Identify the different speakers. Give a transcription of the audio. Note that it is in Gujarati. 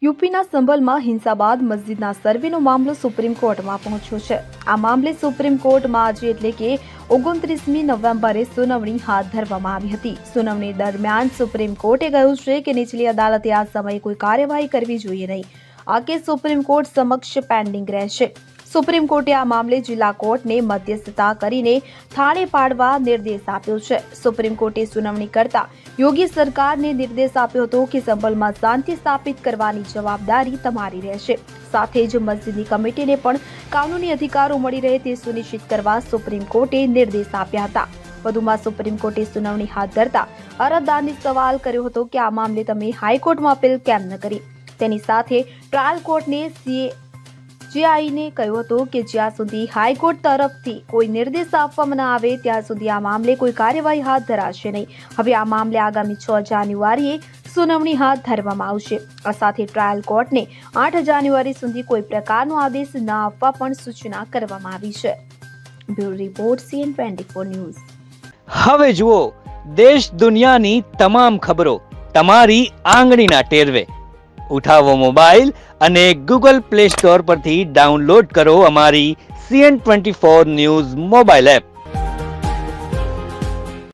Speaker 1: યુપીના સંભલમાં હિંસા બાદ મસ્જિદના સર્વેનો મામલો સુપ્રીમ કોર્ટમાં પહોંચ્યો છે। આ મામલે સુપ્રીમ કોર્ટમાં આજે એટલે કે 29મી નવેમ્બરે સુનાવણી હાથ ધરવામાં આવી હતી। સુનાવણી દરમિયાન સુપ્રીમ કોર્ટે કહ્યું છે કે નીચલી અદાલતે આ સમયે કોઈ કાર્યવાહી કરવી જોઈએ નહીં। આ કેસ સુપ્રીમ કોર્ટ સમક્ષ પેન્ડિંગ રહેશે। સુપ્રીમ કોર્ટે આ મામલે જિલ્લા કોર્ટને મધ્યસ્થતા કરીને થાળે પાડવા નિર્દેશ આપ્યો છે। સુપ્રીમ કોર્ટે સુનાવણી કરતા યોગી સરકારને નિર્દેશ આપ્યો હતો કે સંભલમાં શાંતિ સ્થાપિત કરવાની જવાબદારી તમારી રહેશે। સાથે જ મસ્જિદની કમિટીને પણ કાનૂની અધિકારો મળી રહે તે સુનિશ્ચિત કરવા સુપ્રીમ કોર્ટે નિર્દેશ આપ્યા હતા। વધુમાં સુપ્રીમ કોર્ટે સુનાવણી હાથ ધરતા અરજદારને સવાલ કર્યો હતો કે આ મામલે તમે હાઈકોર્ટમાં અપીલ કેમ ન કરી। તેની સાથે ટ્રાયલ કોર્ટને CJIને કહ્યું હતું કે જ્યાં સુધી હાઈકોર્ટ તરફથી કોઈ નિર્દેશ આપવામાં ન આવે ત્યાં સુધી આ મામલે કોઈ કાર્યવાહી હાથ ધરાશે નહીં। હવે આ મામલે આગામી 6 જાન્યુઆરીએ સુનાવણી હાથ ધરવામાં આવશે। આ સાથે ટ્રાયલ કોર્ટને 8 જાન્યુઆરી સુધી કોઈ પ્રકારનો આદેશ ન આપવા પણ સૂચના કરવામાં આવી છે। Bureau report CN24 news.
Speaker 2: હવે જુઓ દેશ દુનિયાની તમામ ખબરો તમારી આંગળીના ટેરવે। ઉઠાવો મોબાઈલ અને ગૂગલ પ્લે સ્ટોર પરથી ડાઉનલોડ કરો અમારી CN24 ન્યૂઝ મોબાઈલ એપ।